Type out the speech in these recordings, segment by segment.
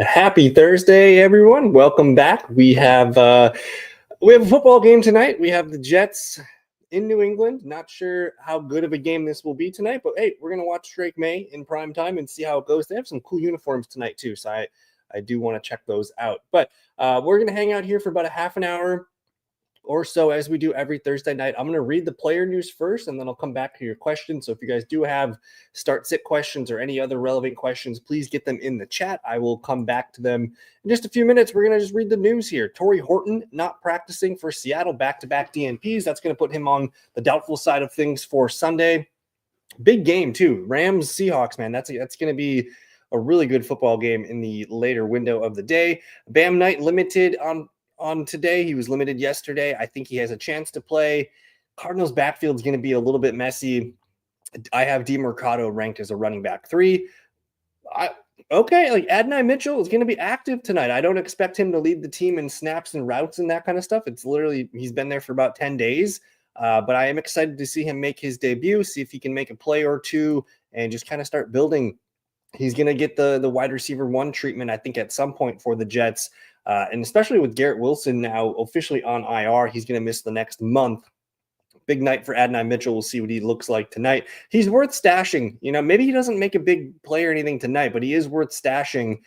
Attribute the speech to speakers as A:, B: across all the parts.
A: Happy Thursday, everyone. Welcome back. We have a football game tonight. We have the Jets in New England. Not sure how good of a game this will be tonight, but hey, we're gonna watch Drake May in prime time and see how it goes. They have some cool uniforms tonight too, so I do want to check those out. But we're gonna hang out here for about a half an hour or so, as we do every Thursday night. I'm going to read the player news first, and then I'll come back to your questions. So if you guys do have start sit questions or any other relevant questions, please get them in the chat. I will come back to them in just a few minutes. We're going to just read the news here. Torrey Horton not practicing for Seattle, back-to-back DNPs. That's going to put him on the doubtful side of things for Sunday. Big game too. Rams Seahawks, man. That's going to be a really good football game in the later window of the day. Bam Knight limited on today. He was limited yesterday. I think he has a chance to play. Cardinals backfield is going to be a little bit messy. I have DeMercado ranked as a running back 3. Like Adonai Mitchell is going to be active tonight. I don't expect him to lead the team in snaps and routes and that kind of stuff. It's literally, he's been there for about 10 days. But I am excited to see him make his debut, see if he can make a play or two and just kind of start building. He's going to get the wide receiver 1 treatment, I think, at some point for the Jets. And especially with Garrett Wilson now officially on IR, he's going to miss the next month. Big night for Adonai Mitchell. We'll see what he looks like tonight. He's worth stashing. Maybe he doesn't make a big play or anything tonight, but he is worth stashing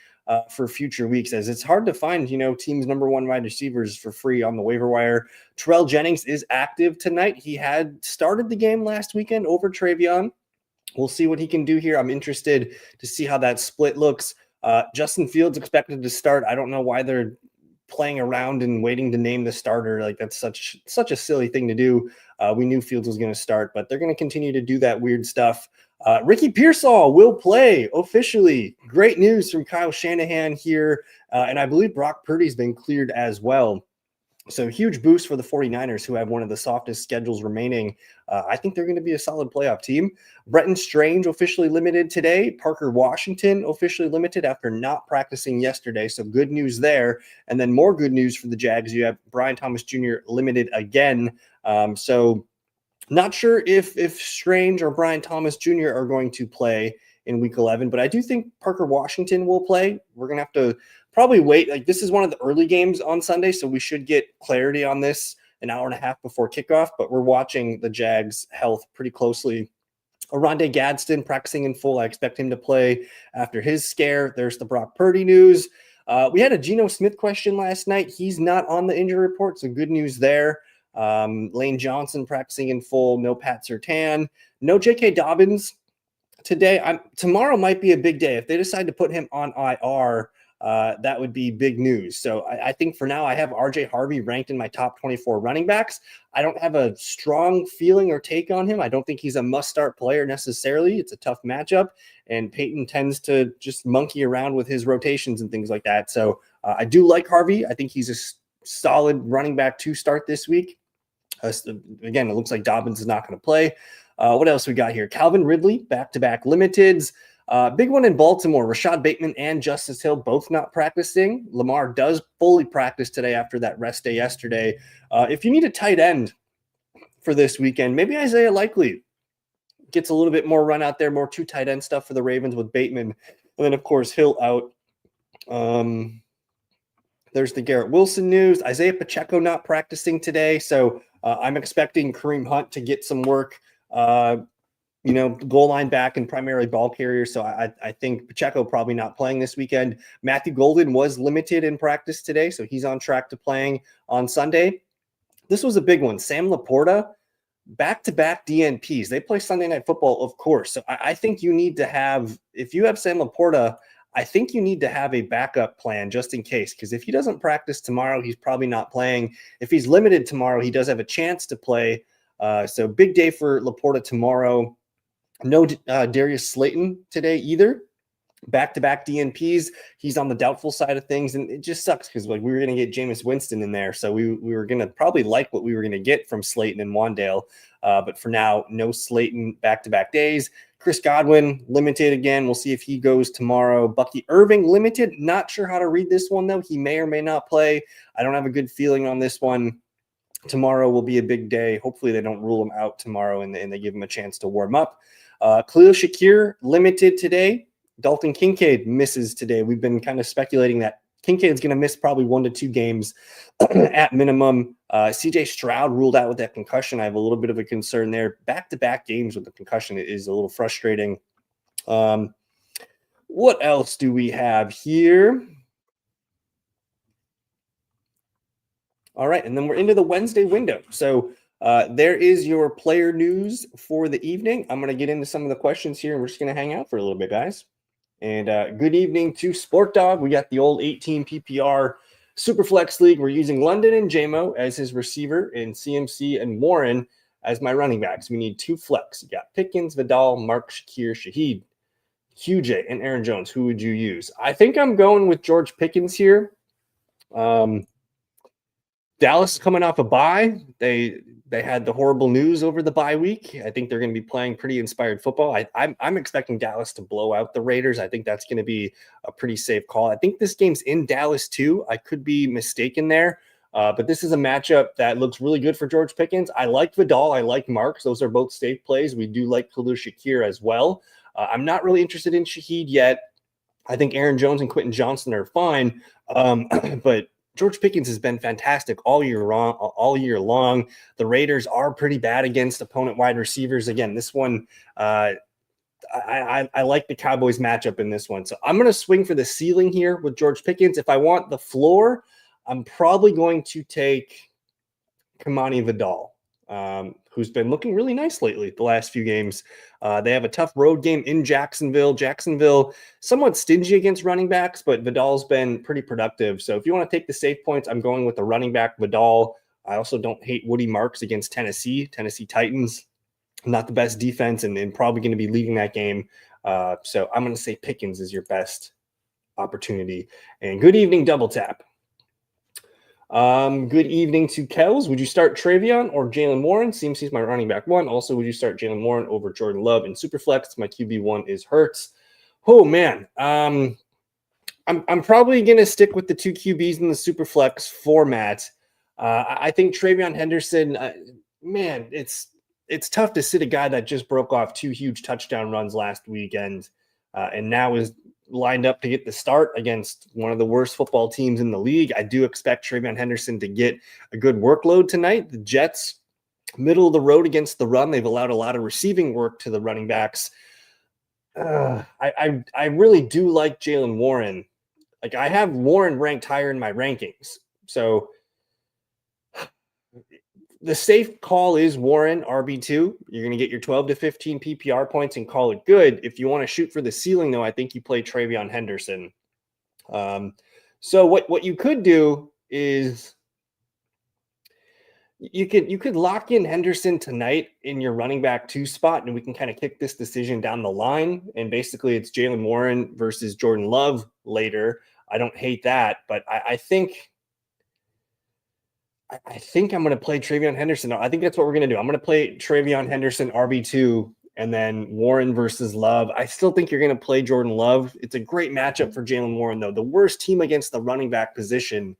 A: for future weeks, as it's hard to find, teams' number 1 wide receivers for free on the waiver wire. Terrell Jennings is active tonight. He had started the game last weekend over Travion. We'll see what he can do here. I'm interested to see how that split looks. Justin Fields expected to start. I don't know why they're playing around and waiting to name the starter. Like, that's such a silly thing to do. We knew Fields was going to start, but they're going to continue to do that weird stuff. Ricky Pearsall will play officially. Great news from Kyle Shanahan here. And I believe Brock Purdy's been cleared as well. So huge boost for the 49ers, who have one of the softest schedules remaining. I think they're going to be a solid playoff team. Bretton Strange officially limited today. Parker Washington officially limited after not practicing yesterday. So good news there. And then more good news for the Jags. You have Brian Thomas Jr. limited again. So not sure if Strange or Brian Thomas Jr. are going to play in week 11, but I do think Parker Washington will play. We're going to have to probably wait. Like, this is one of the early games on Sunday, so we should get clarity on this an hour and a half before kickoff, but we're watching the Jags' health pretty closely. Oronde Gadsden practicing in full. I expect him to play after his scare. There's the Brock Purdy news. We had a Geno Smith question last night. He's not on the injury report, so good news there. Lane Johnson practicing in full. No Pat Surtain. No J.K. Dobbins today. Tomorrow might be a big day. If they decide to put him on IR, that would be big news. So I think for now I have RJ Harvey ranked in my top 24 running backs. I don't have a strong feeling or take on him. I don't think he's a must-start player necessarily. It's a tough matchup, and Peyton tends to just monkey around with his rotations and things like that. So I do like Harvey. I think he's a solid running back to start this week. Again, it looks like Dobbins is not going to play. What else we got here? Calvin Ridley, back-to-back limiteds. Big one in Baltimore. Rashad Bateman and Justice Hill both not practicing. Lamar does fully practice today after that rest day yesterday. If you need a tight end for this weekend, maybe Isaiah Likely gets a little bit more run out there, more 2 tight end stuff for the Ravens with Bateman. And then, of course, Hill out. There's the Garrett Wilson news. Isaiah Pacheco not practicing today. So I'm expecting Kareem Hunt to get some work. Goal line back and primarily ball carrier. So I think Pacheco probably not playing this weekend. Matthew Golden was limited in practice today, so he's on track to playing on Sunday. This was a big one. Sam Laporta, back-to-back DNPs. They play Sunday Night Football, of course. So I think you need to have, if you have Sam Laporta, I think you need to have a backup plan just in case, because if he doesn't practice tomorrow, he's probably not playing. If he's limited tomorrow, he does have a chance to play. So big day for Laporta tomorrow. No Darius Slayton today either. Back-to-back DNPs. He's on the doubtful side of things, and it just sucks because we were going to get Jameis Winston in there, so we were going to probably like what we were going to get from Slayton and Wandale. But for now, no Slayton back-to-back days. Chris Godwin limited again. We'll see if he goes tomorrow. Bucky Irving limited. Not sure how to read this one though. He may or may not play. I don't have a good feeling on this one. Tomorrow will be a big day. Hopefully they don't rule him out tomorrow and they give him a chance to warm up. Khalil Shakir limited today. Dalton Kincaid misses today. We've been kind of speculating that Kincaid's going to miss probably 1 to 2 games at minimum. CJ Stroud ruled out with that concussion. I have a little bit of a concern there. Back-to-back games with the concussion is a little frustrating. What else do we have here? All right, and then we're into the Wednesday window. So there is your player news for the evening. I'm going to get into some of the questions here, and we're just going to hang out for a little bit, guys. And good evening to Sport Dog. We got the old 18 PPR Superflex League. We're using London and JMO as his receiver, and CMC and Warren as my running backs. We need 2 flex. You got Pickens, Vidal, Mark, Shakir, Shaheed, QJ, and Aaron Jones. Who would you use? I think I'm going with George Pickens here. Dallas is coming off a bye. They had the horrible news over the bye week. I think they're going to be playing pretty inspired football. I'm expecting Dallas to blow out the Raiders. I think that's going to be a pretty safe call. I think this game's in Dallas too. I could be mistaken there, but this is a matchup that looks really good for George Pickens. I like Vidal. I like Marks. Those are both safe plays. We do like Khalil Shakir as well. I'm not really interested in Shaheed yet. I think Aaron Jones and Quentin Johnson are fine, but George Pickens has been fantastic all year long. The Raiders are pretty bad against opponent wide receivers. Again, this one, I like the Cowboys matchup in this one. So I'm going to swing for the ceiling here with George Pickens. If I want the floor, I'm probably going to take Kamani Vidal, who's been looking really nice lately the last few games. They have a tough road game in Jacksonville. Jacksonville, somewhat stingy against running backs, but Vidal's been pretty productive. So if you want to take the safe points, I'm going with the running back Vidal. I also don't hate Woody Marks against Tennessee Titans. Not the best defense and probably going to be leading that game. So I'm going to say Pickens is your best opportunity. And good evening, Double Tap. Good evening to Kells. Would you start Travion or Jalen Warren? CMC's my running back 1. Also, would you start Jalen Warren over Jordan Love in Superflex? My QB1 is Hurts. Oh man, I'm probably gonna stick with the 2 QBs in the Superflex format. I think Travion Henderson. Man, it's tough to sit a guy that just broke off 2 huge touchdown runs last weekend, and now is lined up to get the start against one of the worst football teams in the league. I do expect Travion Henderson to get a good workload tonight. The Jets, middle of the road against the run. They've allowed a lot of receiving work to the running backs. I really do like Jalen Warren. Like, I have Warren ranked higher in my rankings. So the safe call is Warren RB2. You're going to get your 12 to 15 PPR points and call it good. If you want to shoot for the ceiling, though, I think you play Travion Henderson. So what you could do is you could lock in Henderson tonight in your running back 2 spot, and we can kind of kick this decision down the line. And basically, it's Jalen Warren versus Jordan Love later. I don't hate that, but I think I'm going to play Travion Henderson. I think that's what we're going to do. I'm going to play Travion Henderson RB2 and then Warren versus Love. I still think you're going to play Jordan Love. It's a great matchup for Jalen Warren, though. The worst team against the running back position.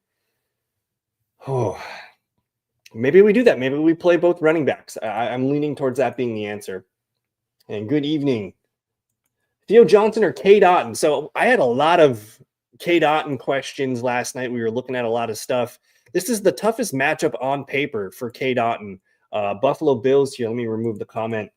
A: Oh, maybe we do that. Maybe we play both running backs. I'm leaning towards that being the answer. And good evening. Theo Johnson or Cade Otton? So I had a lot of Cade Otton questions last night. We were looking at a lot of stuff. This is the toughest matchup on paper for Cade Otton. Buffalo Bills here. Let me remove the comment.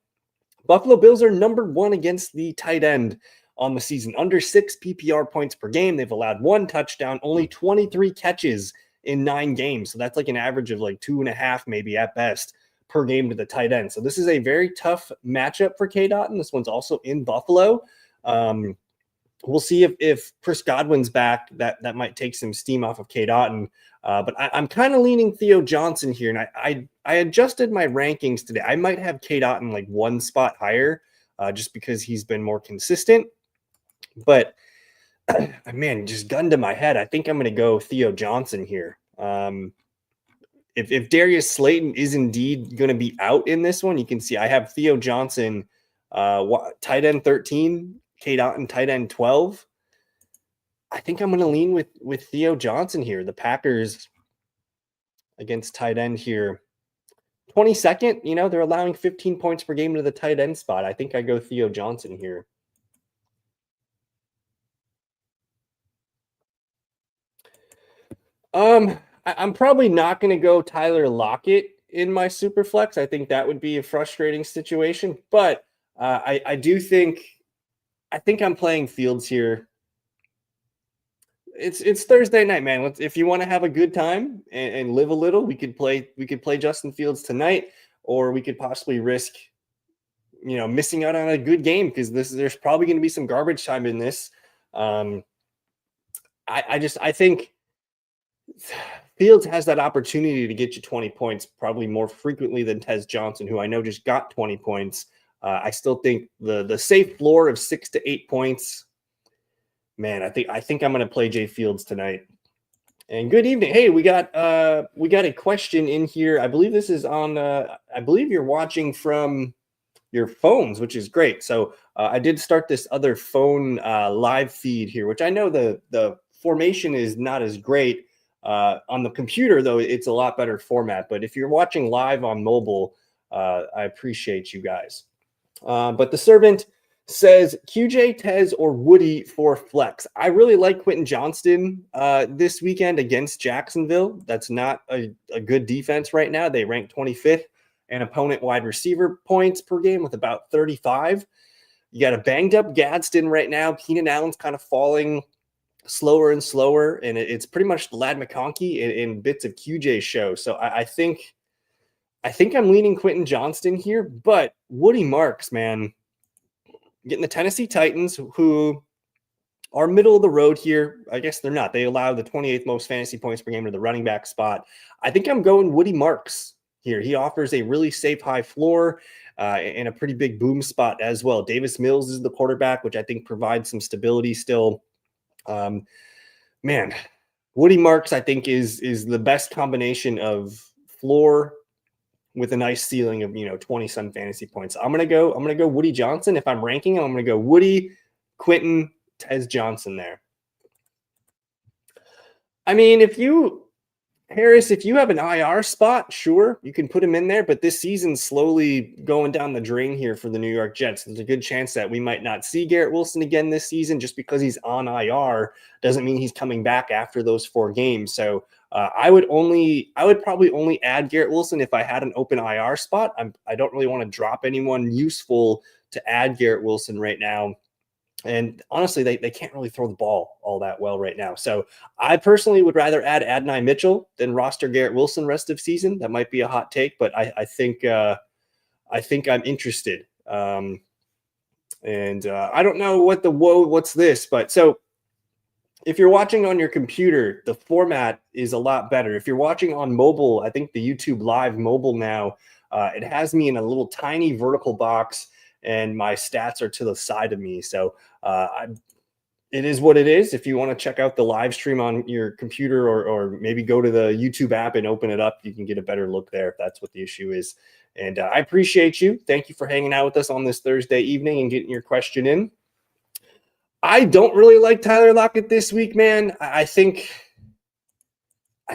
A: Buffalo Bills are number 1 against the tight end on the season. Under 6 PPR points per game. They've allowed 1 touchdown, only 23 catches in 9 games. So that's like an average of like 2.5 maybe at best per game to the tight end. So this is a very tough matchup for Cade Otton. This one's also in Buffalo. We'll see if Chris Godwin's back. That might take some steam off of Cade Otton. But I'm kind of leaning Theo Johnson here. And I adjusted my rankings today. I might have Cade Otton like 1 spot higher just because he's been more consistent. But, man, just gun to my head, I think I'm going to go Theo Johnson here. If Darius Slayton is indeed going to be out in this one, you can see I have Theo Johnson tight end 13, Cade Otton tight end 12. I think I'm going to lean with Theo Johnson here. The Packers against tight end here. 22nd, they're allowing 15 points per game to the tight end spot. I think I go Theo Johnson here. I'm probably not going to go Tyler Lockett in my super flex. I think that would be a frustrating situation, but I do think I'm playing Fields here. It's Thursday night, man. If you want to have a good time and live a little, we could play Justin Fields tonight, or we could possibly risk missing out on a good game because there's probably going to be some garbage time in this. Um, I think Fields has that opportunity to get you 20 points probably more frequently than Tez Johnson, who I know just got 20 points. I still think the safe floor of 6 to 8 points. Man, I think I'm going to play Jay Fields tonight. And good evening. Hey, we got a question in here. I believe this is on. I believe you're watching from your phones, which is great. So I did start this other phone live feed here, which I know the formation is not as great on the computer, though it's a lot better format. But if you're watching live on mobile, I appreciate you guys. But the servant says QJ, Tez, or Woody for flex. I really like Quentin Johnston this weekend against Jacksonville. That's not a good defense right now. They rank 25th and opponent wide receiver points per game with about 35. You got a banged up Gadsden right now. Keenan Allen's kind of falling slower and slower, and it's pretty much Lad McConkey in bits of QJ's show. So I think I'm leaning Quentin Johnston here, but Woody Marks, man, getting the Tennessee Titans, who are middle of the road here. I guess they're not. They allow the 28th most fantasy points per game to the running back spot. I think I'm going Woody Marks here. He offers a really safe high floor and a pretty big boom spot as well. Davis Mills is the quarterback, which I think provides some stability still. Man, Woody Marks, I think, is the best combination of floor with a nice ceiling of 20-some fantasy points. I'm gonna go Woody Johnson. If I'm ranking him, I'm gonna go Woody, Quentin, Tez Johnson there. I mean, if you have an IR spot, sure, you can put him in there, but this season's slowly going down the drain here for the New York Jets. There's a good chance that we might not see Garrett Wilson again this season. Just because he's on IR doesn't mean he's coming back after those 4 games. So I would probably only add Garrett Wilson if I had an open IR spot. I don't really want to drop anyone useful to add Garrett Wilson right now. And honestly, they can't really throw the ball all that well right now. So I personally would rather add Adonai Mitchell than roster Garrett Wilson rest of season. That might be a hot take, but I think I'm interested. And I don't know what's this, but so if you're watching on your computer, the format is a lot better. If you're watching on mobile, I think the YouTube Live mobile now, it has me in a little tiny vertical box, and my stats are to the side of me. So it is what it is. If you want to check out the live stream on your computer or maybe go to the YouTube app and open it up, you can get a better look there if that's what the issue is. And I appreciate you. Thank you for hanging out with us on this Thursday evening and getting your question in. I don't really like Tyler Lockett this week, man. I think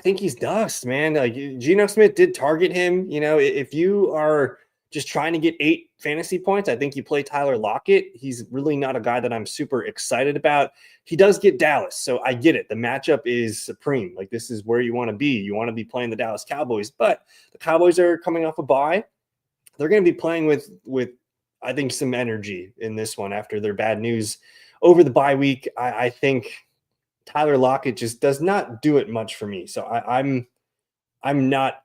A: he's dust, man. Like Geno Smith did target him. If you are just trying to get 8 fantasy points, I think you play Tyler Lockett. He's really not a guy that I'm super excited about. He does get Dallas, so I get it. The matchup is supreme. Like, this is where you want to be. You want to be playing the Dallas Cowboys, but the Cowboys are coming off a bye. They're going to be playing with I think, some energy in this one after their bad news over the bye week. I think Tyler Lockett just does not do it much for me. So I'm not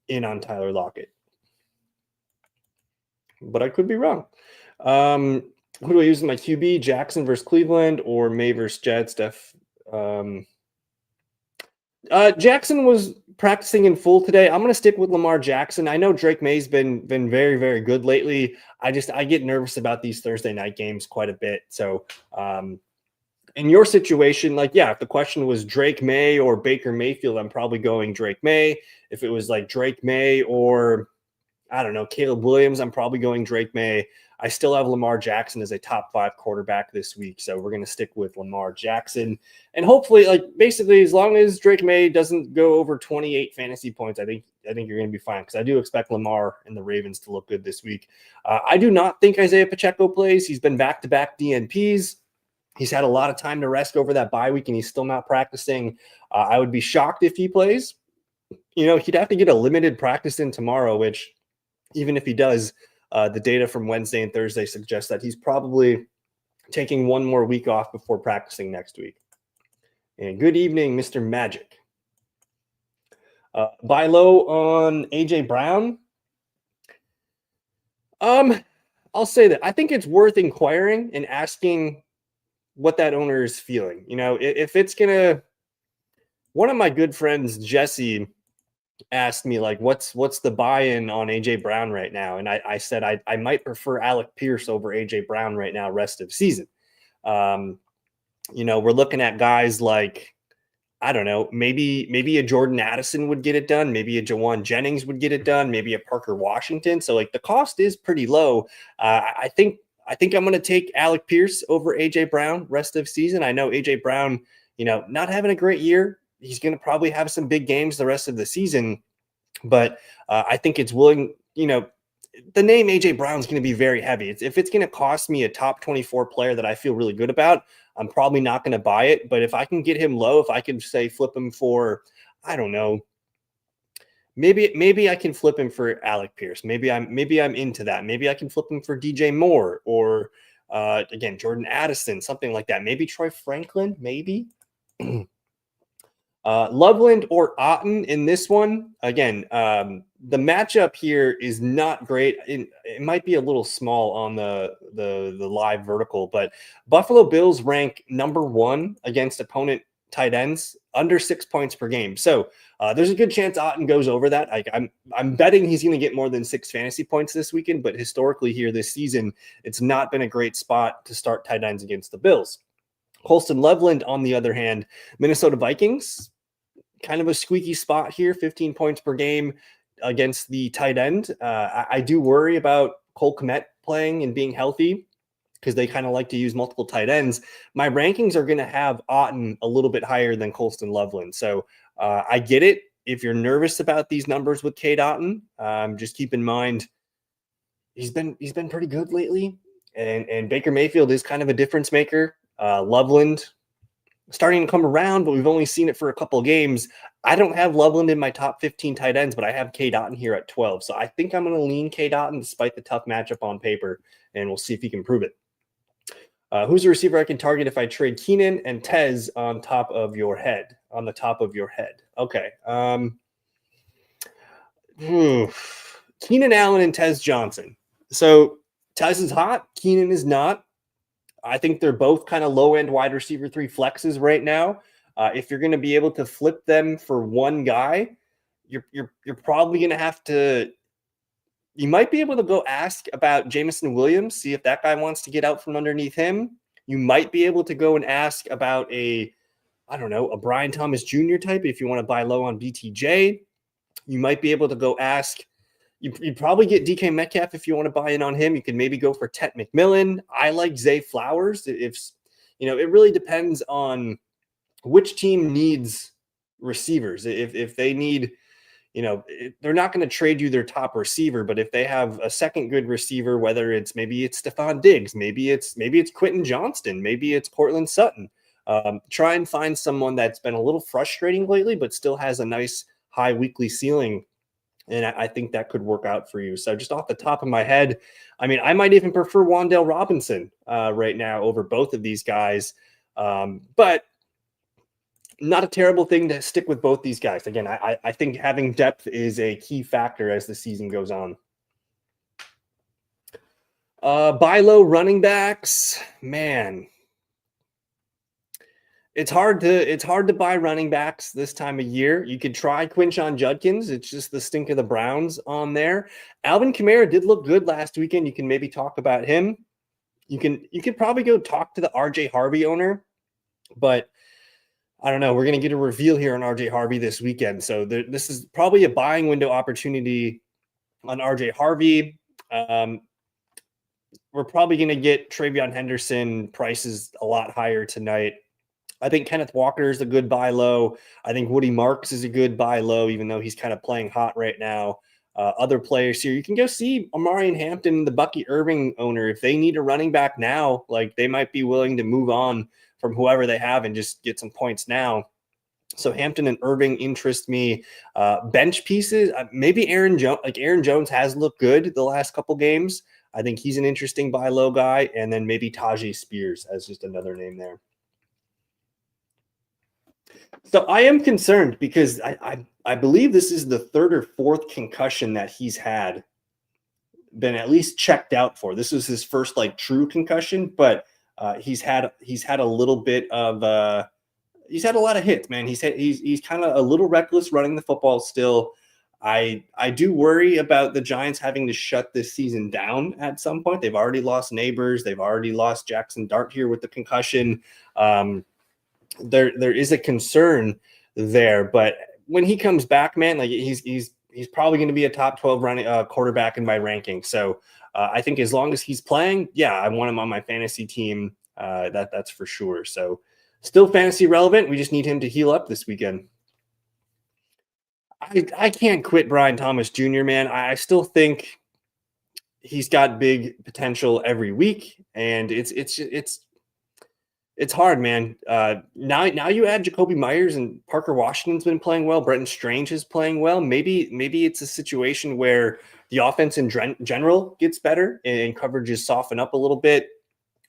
A: in on Tyler Lockett, but I could be wrong. Who do I use in my QB? Jackson versus Cleveland or May versus Jets? Jackson was practicing in full today. I'm going to stick with Lamar Jackson. I know Drake May's been very, very good lately. I get nervous about these Thursday night games quite a bit. So in your situation, if the question was Drake May or Baker Mayfield, I'm probably going Drake May. If it was like Drake May or, I don't know, Caleb Williams, I'm probably going Drake May. I still have Lamar Jackson as a top 5 quarterback this week. So we're going to stick with Lamar Jackson. And hopefully, basically, as long as Drake May doesn't go over 28 fantasy points, I think you're going to be fine, because I do expect Lamar and the Ravens to look good this week. I do not think Isaiah Pacheco plays. He's been back-to-back DNPs. He's had a lot of time to rest over that bye week, and he's still not practicing. I would be shocked if he plays. He'd have to get a limited practice in tomorrow, which even if he does, the data from Wednesday and Thursday suggests that he's probably taking one more week off before practicing next week. And good evening, Mr. Magic. Buy low on AJ Brown. I'll say that I think it's worth inquiring and asking what that owner is feeling. If it's gonna, one of my good friends, Jesse, asked me like, what's the buy-in on AJ Brown right now? And I said I might prefer Alec Pierce over AJ Brown right now, rest of season. We're looking at guys like, I don't know, maybe a Jordan Addison would get it done. Maybe a Jawan Jennings would get it done. Maybe a Parker Washington. So like the cost is pretty low. I think I'm going to take Alec Pierce over AJ Brown rest of season. I know AJ Brown, not having a great year. He's going to probably have some big games the rest of the season, but I think it's willing, the name AJ Brown is going to be very heavy. If it's going to cost me a top 24 player that I feel really good about, I'm probably not going to buy it. But if I can get him low, if I can say flip him for, I don't know, maybe I can flip him for Alec Pierce. Maybe I'm into that. Maybe I can flip him for DJ Moore or again Jordan Addison, something like that. Maybe Troy Franklin, maybe. Loveland or Otten in this one. Again, the matchup here is not great. It might be a little small on the live vertical, but Buffalo Bills rank number 1 against opponent tight ends under 6 points per game. So there's a good chance Otten goes over that. I'm betting he's going to get more than 6 fantasy points this weekend, but historically here this season, it's not been a great spot to start tight ends against the Bills. Colston Loveland, on the other hand, Minnesota Vikings, kind of a squeaky spot here, 15 points per game against the tight end. I do worry about Cole Kmet playing and being healthy because they kind of like to use multiple tight ends. My rankings are going to have Otten a little bit higher than Colston Loveland. So I get it. If you're nervous about these numbers with Cade Otten, just keep in mind he's been pretty good lately. And Baker Mayfield is kind of a difference maker. Loveland starting to come around, but we've only seen it for a couple of games. I don't have Loveland in my top 15 tight ends, but I have Cade Otten here at 12. So I think I'm going to lean Cade Otten despite the tough matchup on paper, and we'll see if he can prove it. Who's a receiver I can target if I trade Keenan and Tez on the top of your head? Okay. Keenan Allen and Tez Johnson. So Tez is hot. Keenan is not. I think they're both kind of low-end wide receiver 3 flexes right now. If you're going to be able to flip them for one guy, you're probably going to have to. You might be able to go ask about Jameson Williams, see if that guy wants to get out from underneath him. You might be able to go and ask about a Brian Thomas Jr. type if you want to buy low on BTJ. You might be able to go ask. You'd probably get DK Metcalf if you want to buy in on him. You can maybe go for Tet McMillan. I like Zay Flowers. It really depends on which team needs receivers. If they need, they're not going to trade you their top receiver, but if they have a second good receiver, whether maybe it's Stephon Diggs, maybe it's Quentin Johnston, maybe it's Cortland Sutton, try and find someone that's been a little frustrating lately, but still has a nice high weekly ceiling. And I think that could work out for you. So just off the top of my head, I might even prefer Wan'Dale Robinson right now over both of these guys. But not a terrible thing to stick with both these guys. Again, I think having depth is a key factor as the season goes on. Buy low running backs, man. It's hard to buy running backs this time of year. You could try Quinshon Judkins. It's just the stink of the Browns on there. Alvin Kamara did look good last weekend. You can maybe talk about him. You could probably go talk to the RJ Harvey owner, but I don't know. We're going to get a reveal here on RJ Harvey this weekend. So this is probably a buying window opportunity on RJ Harvey. We're probably going to get Travion Henderson prices a lot higher tonight. I think Kenneth Walker is a good buy low. I think Woody Marks is a good buy low, even though he's kind of playing hot right now. other players here. You can go see Amari and Hampton, the Bucky Irving owner. If they need a running back now, like they might be willing to move on from whoever they have and just get some points now. So Hampton and Irving interest me. Bench pieces, maybe Aaron Jones. Like Aaron Jones has looked good the last couple games. I think he's an interesting buy low guy. And then maybe Tajay Spears as just another name there. So I am concerned because I believe this is the third or fourth concussion that he's been at least checked out for. This was his first like true concussion, but he's had a little bit of he's had a lot of hits, man. He's kind of a little reckless running the football still. I do worry about the Giants having to shut this season down at some point. They've already lost Neighbors. They've already lost Jackson Dart here with the concussion. There is a concern there, but when he comes back, man, like he's probably going to be a top 12 running quarterback in my ranking. So I think as long as he's playing, yeah, I want him on my fantasy team. That's for sure. So still fantasy relevant. We just need him to heal up this weekend. I can't quit Brian Thomas Jr., man. I still think he's got big potential every week, and it's hard, man. Now you add Jacoby Myers and Parker Washington's been playing well. Brenton Strange is playing well. Maybe it's a situation where the offense in general gets better and coverages soften up a little bit.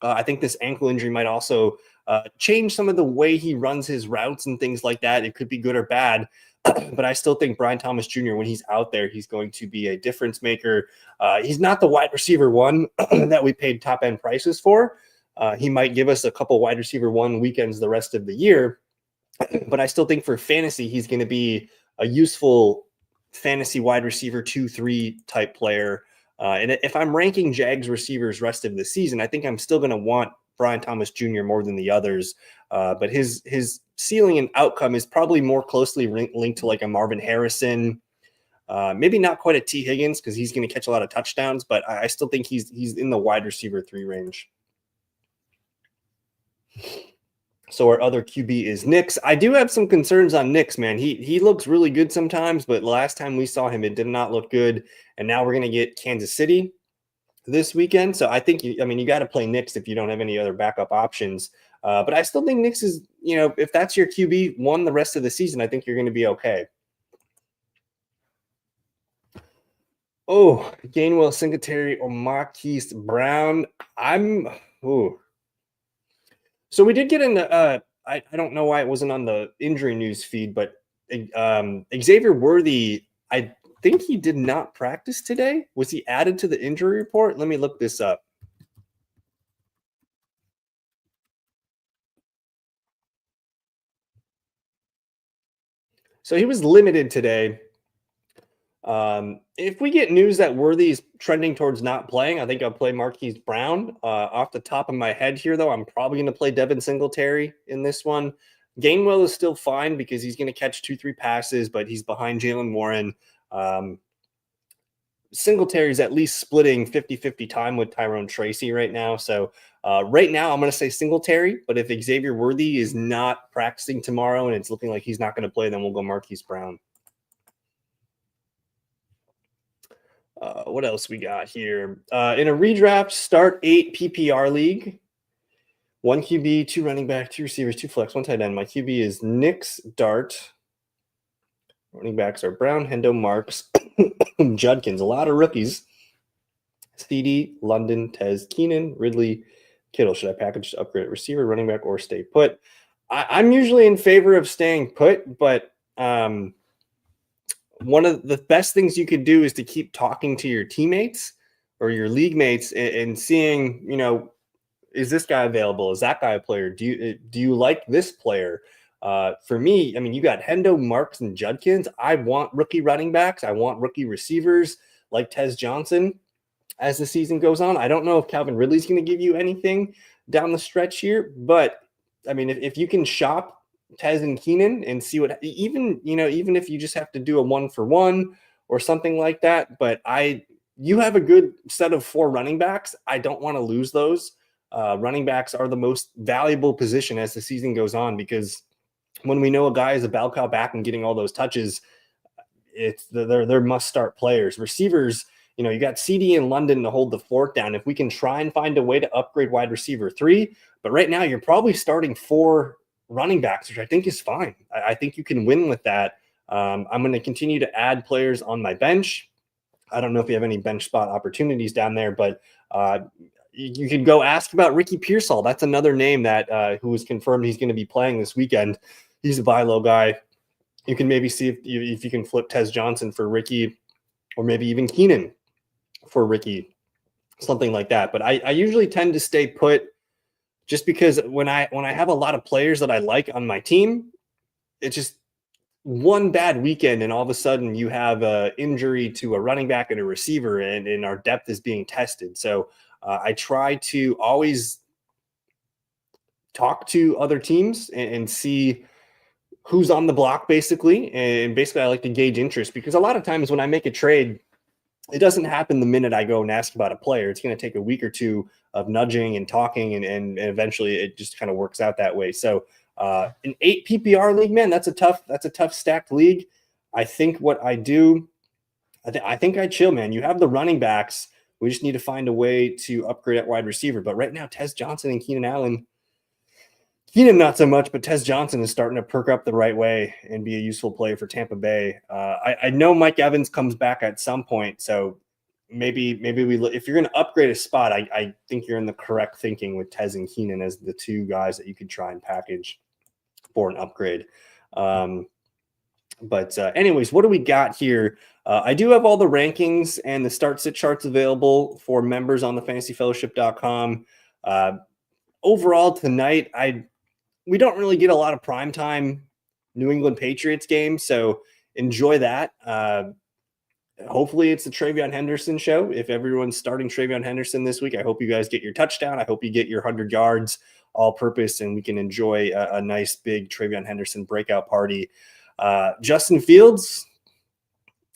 A: I think this ankle injury might also change some of the way he runs his routes and things like that. It could be good or bad, but I still think Brian Thomas Jr., when he's out there, he's going to be a difference maker. He's not the wide receiver one that we paid top end prices for. He might give us a couple wide receiver one weekends the rest of the year, but I still think for fantasy, he's going to be a useful fantasy wide receiver 2-3 type player. And if I'm ranking Jags receivers rest of the season, I think I'm still going to want Brian Thomas Jr. more than the others. But his ceiling and outcome is probably more closely linked to like a Marvin Harrison, maybe not quite a T. Higgins because he's going to catch a lot of touchdowns, but I still think he's in the wide receiver 3 range. So our other QB is Nix. I do have some concerns on Nix, man. He looks really good sometimes, but last time we saw him, it did not look good. And now we're going to get Kansas City this weekend. So I think, you got to play Nix if you don't have any other backup options. But I still think Nix is, if that's your QB one the rest of the season, I think you're going to be okay. Oh, Gainwell, Singletary, or Marquise Brown. So we did get into, I don't know why it wasn't on the injury news feed, but Xavier Worthy, I think he did not practice today. Was he added to the injury report? Let me look this up. So he was limited today. If we get news that Worthy is trending towards not playing, I think I'll play Marquise Brown. Off the top of my head here, though, I'm probably going to play Devin Singletary in this one. Gainwell is still fine because he's going to catch 2-3 passes, but he's behind Jalen Warren. Singletary is at least splitting 50-50 time with Tyrone Tracy right now. So right now I'm going to say Singletary, but if Xavier Worthy is not practicing tomorrow and it's looking like he's not going to play, then we'll go Marquise Brown. What else we got here? In a redraft, start 8 PPR league. 1 QB, 2 running back, 2 receivers, 2 flex, 1 tight end. My QB is Nix, Dart. Running backs are Brown, Hendo, Marks, Judkins. A lot of rookies. CD, London, Tez, Keenan, Ridley, Kittle. Should I package to upgrade receiver, running back, or stay put? I'm usually in favor of staying put, but one of the best things you could do is to keep talking to your teammates or your league mates and seeing, is this guy available? Is that guy a player? Do you like this player? For me, you got Hendo, Marks, and Judkins. I want rookie running backs. I want rookie receivers like Tez Johnson as the season goes on. I don't know if Calvin Ridley's going to give you anything down the stretch here, but if you can shop Tez and Keenan and see what, even if you just have to do a 1-for-1 or something like that, but you have a good set of 4 running backs. I don't want to lose those. Running backs are the most valuable position as the season goes on, because when we know a guy is a bell cow back and getting all those touches, they're must-start players. Receivers, you got CD and London to hold the fort down. If we can try and find a way to upgrade wide receiver 3, but right now you're probably starting 4 running backs, which I think is fine. I think you can win with that. I'm going to continue to add players on my bench. I don't know if you have any bench spot opportunities down there, but you could go ask about Ricky Pearsall. That's another name that who was confirmed he's going to be playing this weekend. He's a buy low guy. You can maybe see if you can flip Tez Johnson for Ricky, or maybe even Keenan for Ricky, something like that. But I usually tend to stay put, just because when I have a lot of players that I like on my team, it's just one bad weekend and all of a sudden you have an injury to a running back and a receiver, and our depth is being tested. So I try to always talk to other teams and see who's on the block, basically. And basically I like to gauge interest, because a lot of times when I make a trade, it doesn't happen the minute I go and ask about a player. It's going to take a week or two of nudging and talking, and eventually it just kind of works out that way. So an 8 PPR league, man, that's a tough stacked league. I think what I do, I think I chill, man. You have the running backs. We just need to find a way to upgrade at wide receiver. But right now, Tez Johnson and Keenan Allen, Keenan not so much, but Tez Johnson is starting to perk up the right way and be a useful player for Tampa Bay. I know Mike Evans comes back at some point, so maybe if you're going to upgrade a spot, I think you're in the correct thinking with Tez and Keenan as the 2 guys that you could try and package for an upgrade. But anyways, what do we got here? I do have all the rankings and the start-sit charts available for members on the fantasyfellowship.com. Overall tonight, we don't really get a lot of primetime New England Patriots games, so enjoy that. Hopefully it's the Travion Henderson show. If everyone's starting Travion Henderson this week, I hope you guys get your touchdown. I hope you get your 100 yards all-purpose, and we can enjoy a nice big Travion Henderson breakout party. Justin Fields,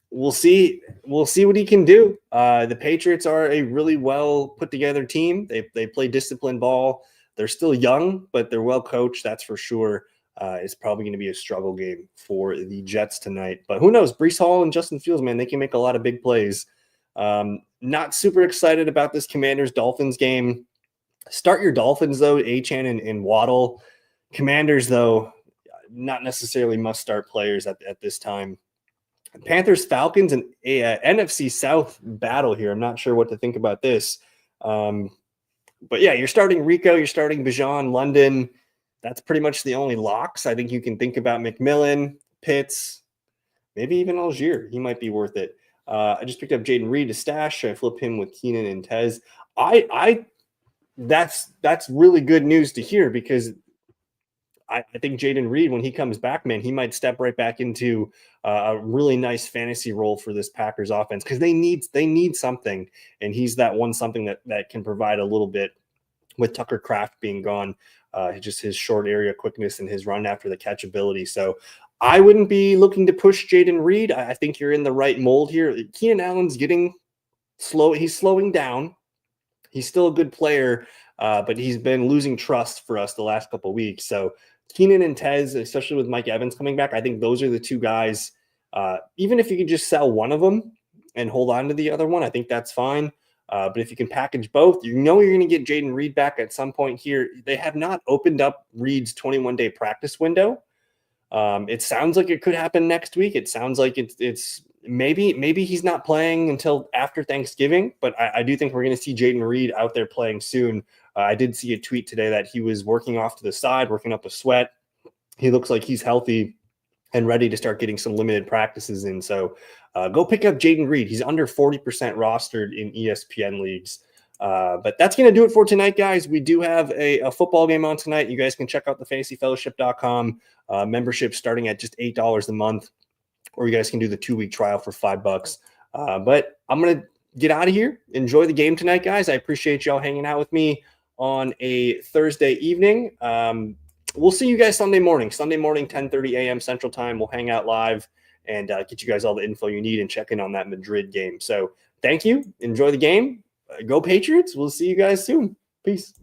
A: we'll see what he can do. The Patriots are a really well put-together team. They play disciplined ball. They're still young, but they're well coached, that's for sure. It's probably going to be a struggle game for the Jets tonight. But who knows? Breece Hall and Justin Fields, man, they can make a lot of big plays. Not super excited about this Commanders-Dolphins game. Start your Dolphins, though, Achane and Waddle. Commanders, though, not necessarily must-start players at this time. Panthers-Falcons, and a NFC South battle here. I'm not sure what to think about this. But yeah, you're starting Rico, you're starting Bijan, London. That's pretty much the only locks. I think you can think about McMillan, Pitts, maybe even Algier. He might be worth it. I just picked up Jaden Reed to stash. Should I flip him with Keenan and Tez? That's really good news to hear, because I think Jaden Reed, when he comes back, man, he might step right back into a really nice fantasy role for this Packers offense, because they need something, and he's that one something that can provide a little bit with Tucker Kraft being gone, just his short area quickness and his run after the catch ability. So I wouldn't be looking to push Jaden Reed. I think you're in the right mold here. Keenan Allen's getting slow. He's slowing down. He's still a good player, but he's been losing trust for us the last couple of weeks. So Keenan and Tez, especially with Mike Evans coming back, I think those are the 2 guys. Even if you could just sell one of them and hold on to the other one, I think that's fine. But if you can package both, you're going to get Jaden Reed back at some point here. They have not opened up Reed's 21-day practice window. It sounds like it could happen next week. It sounds like it's maybe he's not playing until after Thanksgiving, but I do think we're going to see Jaden Reed out there playing soon. I did see a tweet today that he was working off to the side, working up a sweat. He looks like he's healthy and ready to start getting some limited practices in. So go pick up Jaden Reed. He's under 40% rostered in ESPN leagues. But that's going to do it for tonight, guys. We do have a football game on tonight. You guys can check out the fantasyfellowship.com membership starting at just $8 a month, or you guys can do the 2-week trial for $5. But I'm going to get out of here. Enjoy the game tonight, guys. I appreciate y'all hanging out with me on a Thursday evening. We'll see you guys Sunday morning, 10:30 a.m. Central Time. We'll hang out live and get you guys all the info you need and check in on that Madrid game. So thank you. Enjoy the game. Go Patriots. We'll see you guys soon. Peace.